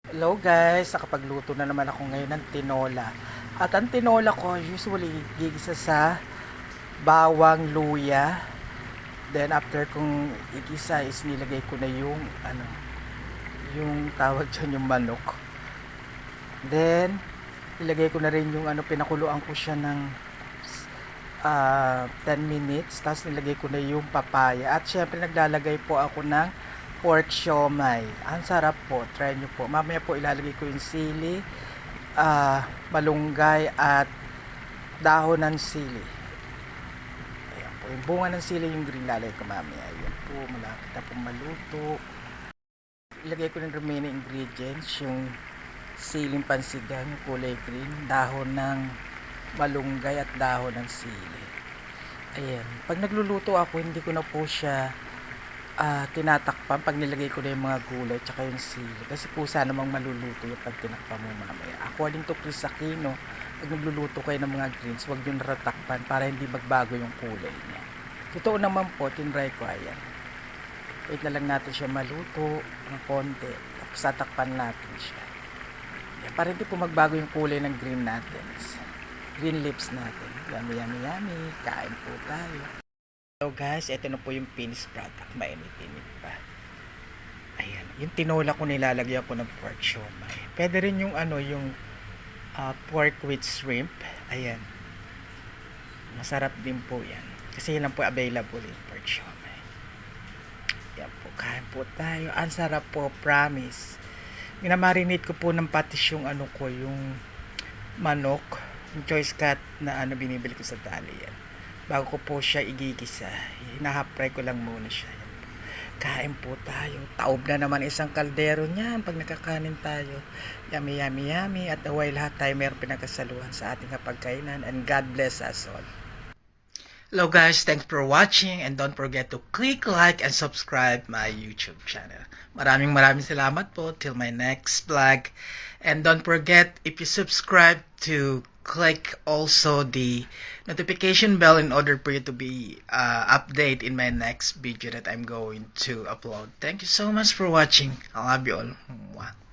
Hello guys, nakapagluto na naman ako ngayon ng tinola. At ang tinola ko usually gigisa sa bawang, luya. Then after kung igisa is nilagay ko na yung yung tawag dyan yung manok. Then ilagay ko na rin yung pinakuluan ko siya ng 10 minutes. Tapos nilagay ko na yung papaya. At syempre naglalagay po ako ng pork siomai. Ang sarap po. Try nyo po. Mamaya po ilalagay ko yung sili, malunggay at dahon ng sili. Ayan po. Yung bunga ng sili yung green lalagay ko mamaya. Ayan po. Malapit na po maluto. Ilagay ko ng remaining ingredients. Yung siling pansigang, yung kulay green, dahon ng malunggay at dahon ng sili. Ayan. Pag nagluluto ako, hindi ko na po siya tinatakpan pag nilagay ko na yung mga gulay tsaka yung sili. Kasi kusa namang maluluto yung pag tinakpan mo mamaya. According to Chris Aquino, pag nagluluto kayo ng mga greens, huwag nyo naratakpan para hindi magbago yung kulay niya. Totoo naman po, tinry ko. Ayan. Wait na lang natin siya maluto ng konti. Tapos tatakpan natin siya. Ayan, para hindi po magbago yung kulay ng green natin. Green leaves natin. Yummy, yummy, yummy. Kain po tayo. So guys, ito na po yung finished product. Mainit-init pa. Ayan. Yung tinola ko nilalagyan ko ng pork siomai. Pwede rin yung yung pork with shrimp. Ayan. Masarap din po yan. Kasi yun lang po available yung pork siomai. Yan po. Kain po tayo. Ang sarap po. Promise. Minamarinate ko po ng patis yung yung manok. Yung choice cut na binibili ko sa tali yan. Bago ko po siya igigisa, hina-half-fry ko lang muna siya. Kain po tayo. Taob na naman isang kaldero niyan pag nakakanin tayo. Yummy, yummy, yummy. At away lahat tayo mayroong pinagkasaluhan sa ating kapagkainan. And God bless us all. Hello guys, thanks for watching and don't forget to click like and subscribe my YouTube channel. Maraming salamat po till my next vlog. And don't forget, if you subscribe, to click also the notification bell in order for you to be updated in my next video that I'm going to upload. Thank you so much for watching. I love you all. Mwah.